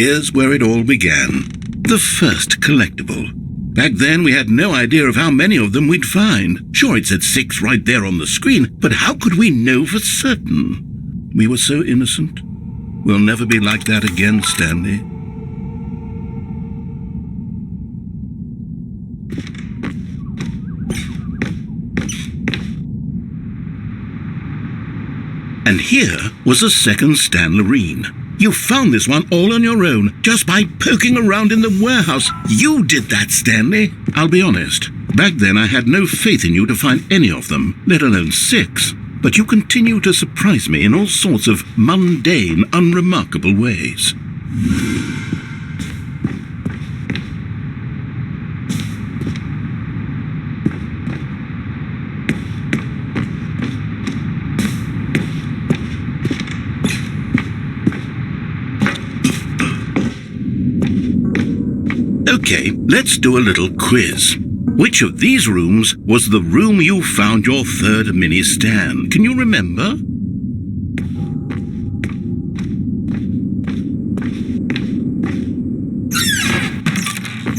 Here's where it all began. The first collectible. Back then, we had no idea of how many of them we'd find. Sure, it said 6 right there on the screen, but how could we know for certain? We were so innocent. We'll never be like that again, Stanley. And here was a second Stanley. You found this one all on your own, just by poking around in the warehouse. You did that, Stanley. I'll be honest. Back then I had no faith in you to find any of them, let alone 6. But you continue to surprise me in all sorts of mundane, unremarkable ways. Okay, let's do a little quiz. Which of these rooms was the room you found your third mini Stan? Can you remember?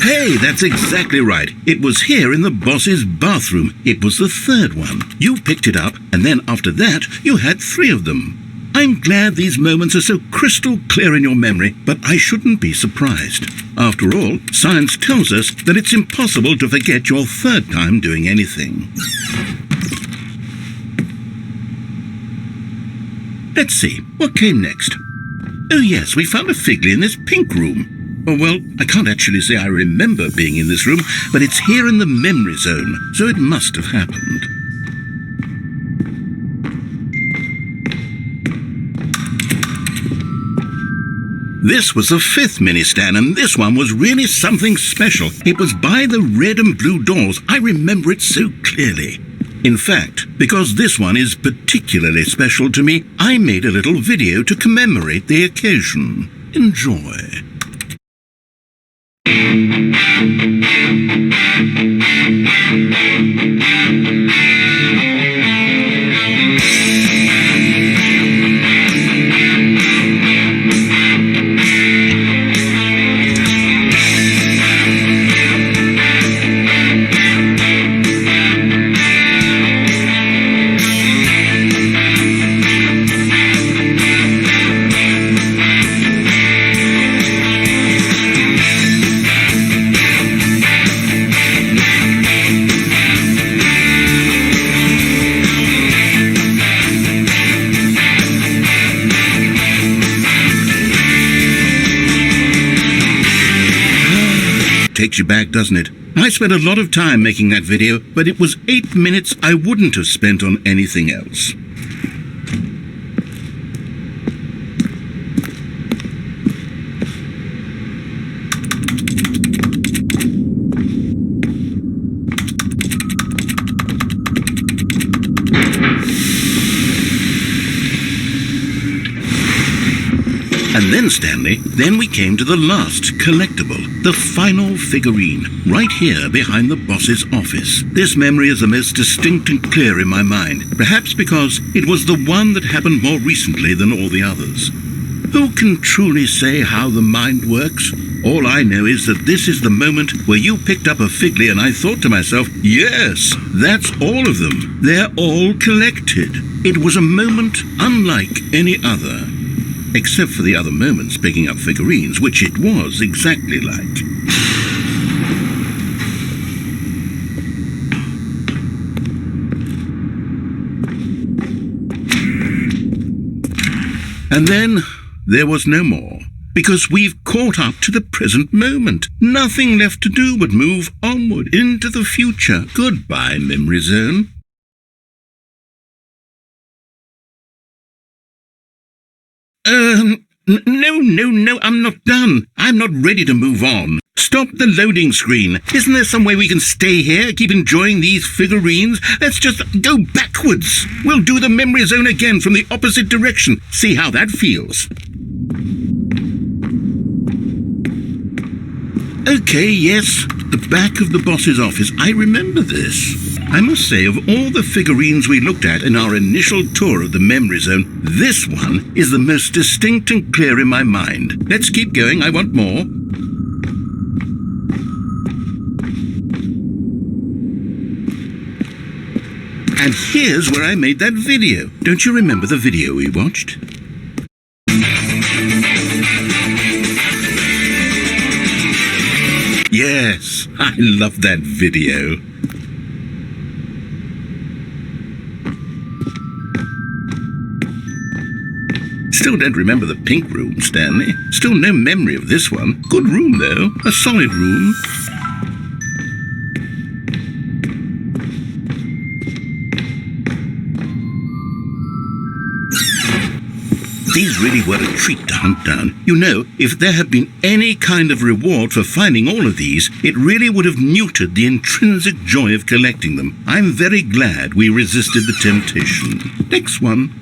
Hey, that's exactly right. It was here in the boss's bathroom. It was the third one. You picked it up, and then after that, you had 3 of them. I'm glad these moments are so crystal clear in your memory, but I shouldn't be surprised. After all, science tells us that it's impossible to forget your third time doing anything. Let's see, what came next? Oh yes, we found a Figley in this pink room. Oh, well, I can't actually say I remember being in this room, but it's here in the memory zone, so it must have happened. This was the 5th mini Stan, and this one was really something special. It was by the red and blue doors. I remember it so clearly. In fact, because this one is particularly special to me, I made a little video to commemorate the occasion. Enjoy. Takes you back, doesn't it? I spent a lot of time making that video, but it was 8 minutes I wouldn't have spent on anything else. And then, Stanley, then we came to the last collectible, the final figurine, right here behind the boss's office. This memory is the most distinct and clear in my mind, perhaps because it was the one that happened more recently than all the others. Who can truly say how the mind works? All I know is that this is the moment where you picked up a Figley and I thought to myself, yes, that's all of them. They're all collected. It was a moment unlike any other. Except for the other moments picking up figurines, which it was exactly like. And then there was no more, because we've caught up to the present moment. Nothing left to do but move onward into the future. Goodbye, memory zone. No, I'm not done. I'm not ready to move on. Stop the loading screen. Isn't there some way we can stay here, keep enjoying these figurines? Let's just go backwards. We'll do the memory zone again from the opposite direction. See how that feels. Okay, yes, the back of the boss's office. I remember this. I must say, of all the figurines we looked at in our initial tour of the memory zone, this one is the most distinct and clear in my mind. Let's keep going, I want more. And here's where I made that video. Don't you remember the video we watched? Yes, I love that video. Still don't remember the pink room, Stanley. Still no memory of this one. Good room, though. A solid room. These really were a treat to hunt down. You know, if there had been any kind of reward for finding all of these, it really would have neutered the intrinsic joy of collecting them. I'm very glad we resisted the temptation. Next one.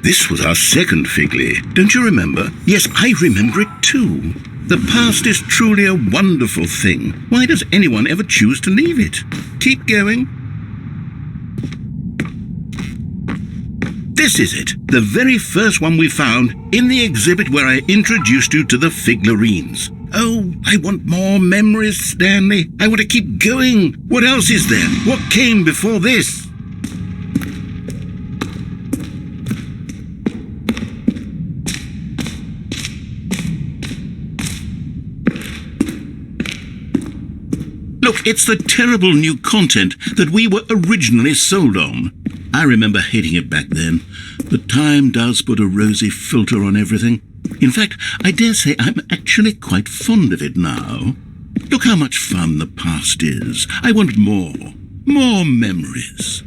This was our second Figley. Don't you remember? Yes, I remember it too. The past is truly a wonderful thing. Why does anyone ever choose to leave it? Keep going. This is it. The very first one we found in the exhibit where I introduced you to the figurines. Oh, I want more memories, Stanley. I want to keep going. What else is there? What came before this? Look, it's the terrible new content that we were originally sold on. I remember hating it back then, but time does put a rosy filter on everything. In fact, I dare say I'm actually quite fond of it now. Look how much fun the past is. I want more. More memories.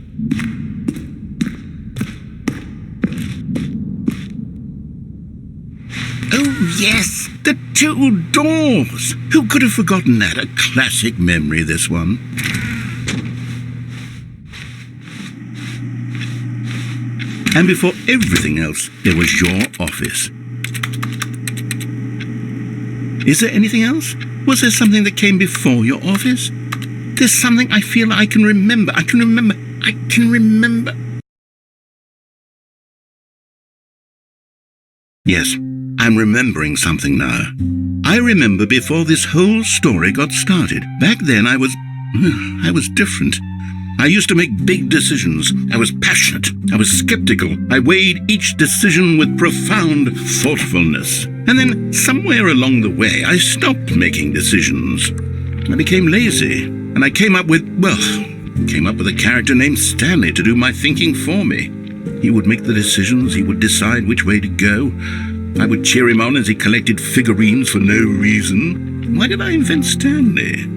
Oh, yes, the two doors. Who could have forgotten that? A classic memory, this one. And before everything else, there was your office. Is there anything else? Was there something that came before your office? There's something I feel I can remember. I can remember. Yes. I'm remembering something now. I remember before this whole story got started. Back then I was different. I used to make big decisions. I was passionate. I was skeptical. I weighed each decision with profound thoughtfulness. And then somewhere along the way I stopped making decisions. I became lazy. And I came up with a character named Stanley to do my thinking for me. He would make the decisions. He would decide which way to go. I would cheer him on as he collected figurines for no reason. Why did I invent Stanley?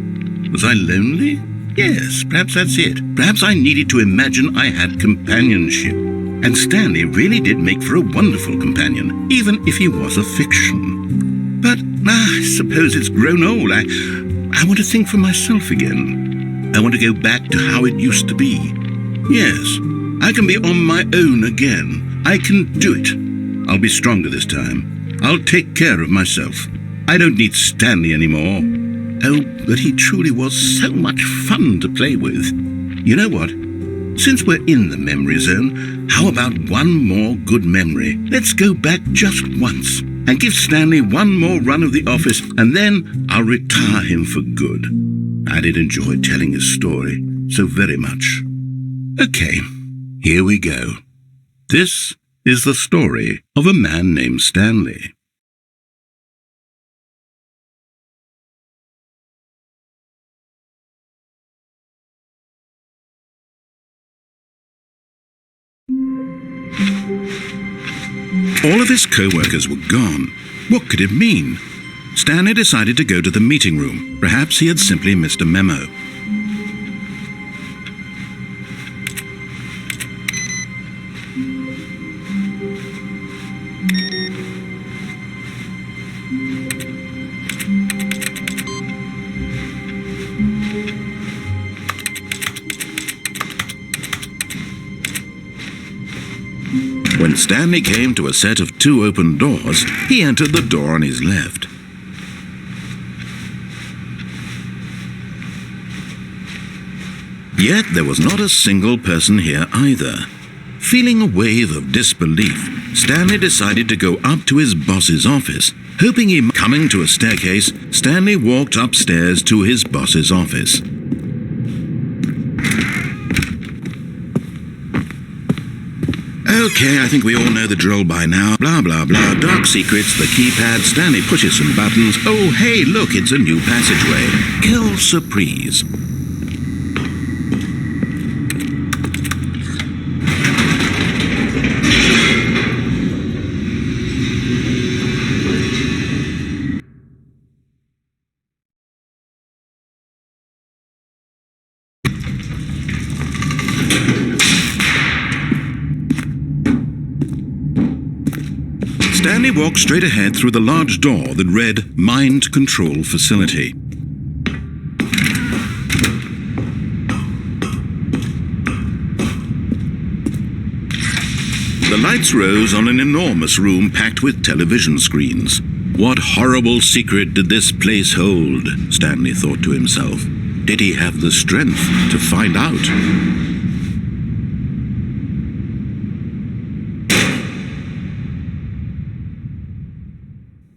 Was I lonely? Yes, perhaps that's it. Perhaps I needed to imagine I had companionship. And Stanley really did make for a wonderful companion, even if he was a fiction. But I suppose it's grown old. I want to think for myself again. I want to go back to how it used to be. Yes, I can be on my own again. I can do it. I'll be stronger this time. I'll take care of myself. I don't need Stanley anymore. Oh, but he truly was so much fun to play with. You know what? Since we're in the memory zone, how about one more good memory? Let's go back just once and give Stanley one more run of the office, and then I'll retire him for good. I did enjoy telling his story so very much. Okay, here we go. This is the story of a man named Stanley. All of his co-workers were gone. What could it mean? Stanley decided to go to the meeting room. Perhaps he had simply missed a memo. Stanley came to a set of 2 open doors, he entered the door on his left. Yet there was not a single person here either. Feeling a wave of disbelief, Stanley decided to go up to his boss's office. Hoping he might coming to a staircase, Stanley walked upstairs to his boss's office. Okay, I think we all know the drill by now. Blah, blah, blah. Dark secrets, the keypad. Stanley pushes some buttons. Oh, hey, look, it's a new passageway. Quelle surprise. Stanley walked straight ahead through the large door that read Mind Control Facility. The lights rose on an enormous room packed with television screens. What horrible secret did this place hold? Stanley thought to himself. Did he have the strength to find out?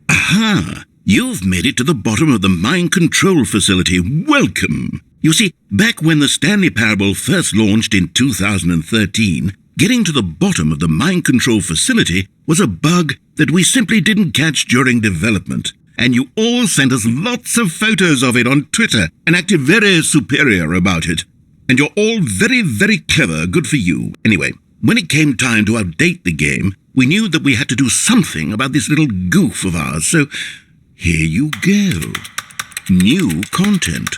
Aha! You've made it to the bottom of the mind control facility. Welcome! You see, back when the Stanley Parable first launched in 2013, getting to the bottom of the mind control facility was a bug that we simply didn't catch during development. And you all sent us lots of photos of it on Twitter and acted very superior about it. And you're all very, very clever. Good for you. Anyway, when it came time to update the game, we knew that we had to do something about this little goof of ours, so here you go. New content.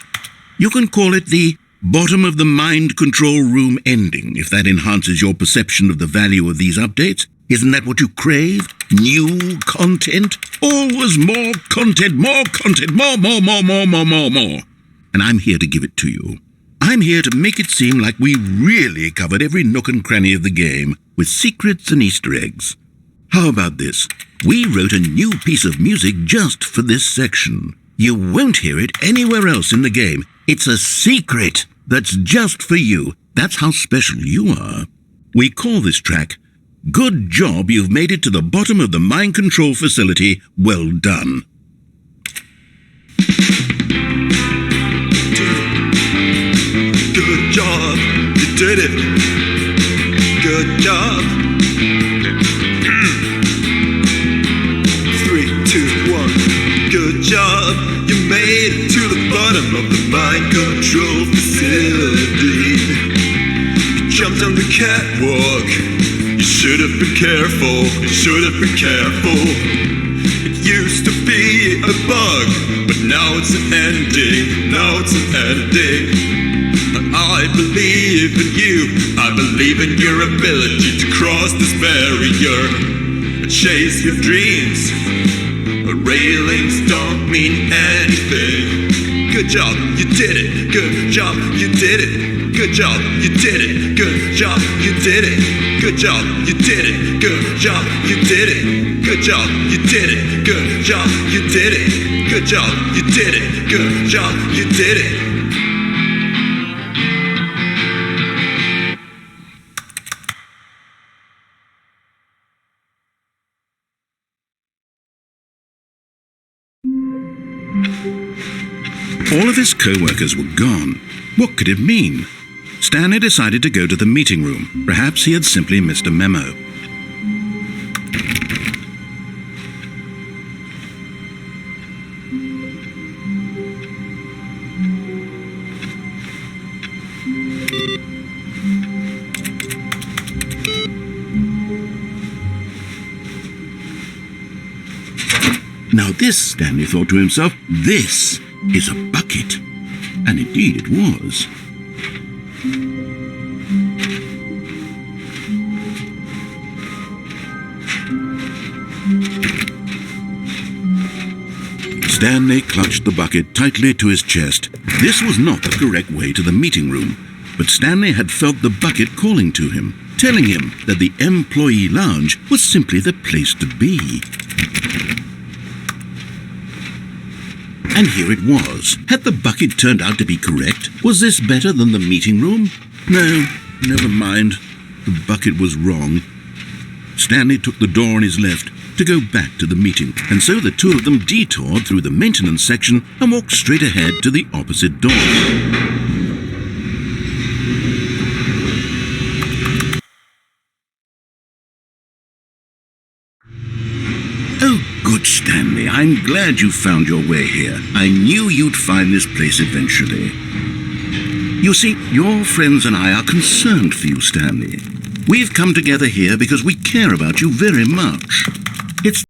You can call it the bottom of the mind control room ending, if that enhances your perception of the value of these updates. Isn't that what you crave? New content? Always more content, more content, more. And I'm here to give it to you. I'm here to make it seem like we really covered every nook and cranny of the game, with secrets and Easter eggs. How about this? We wrote a new piece of music just for this section. You won't hear it anywhere else in the game. It's a secret that's just for you. That's how special you are. We call this track, Good Job You've Made It to the Bottom of the Mind Control Facility. Well done. Good job, you did it. Good job. 3, 2, 1. Good job, you made it to the bottom of the mind control facility. You jumped on the catwalk. You should have been careful. You should have been careful. It used to be a bug, but now it's an ending. Now it's an ending. I believe in you. I believe in your ability to cross this barrier. Chase your dreams. Railings don't mean anything. Good job, you did it. Good job, you did it. Good job, you did it. Good job, you did it. Good job, you did it. Good job, you did it. Good job, you did it. Good job, you did it. Good job, you did it. Good job, you did it. All of his co-workers were gone. What could it mean? Stanley decided to go to the meeting room. Perhaps he had simply missed a memo. Now this, Stanley thought to himself, this is a bucket. And indeed it was. Stanley clutched the bucket tightly to his chest. This was not the correct way to the meeting room, but Stanley had felt the bucket calling to him. telling him that the employee lounge was simply the place to be. And here it was. Had the bucket turned out to be correct? Was this better than the meeting room? No, never mind. The bucket was wrong. Stanley took the door on his left to go back to the meeting, and so the two of them detoured through the maintenance section and walked straight ahead to the opposite door. Oh, good Stanley, I'm glad you found your way here. I knew you'd find this place eventually. You see, your friends and I are concerned for you, Stanley. We've come together here because we care about you very much. It's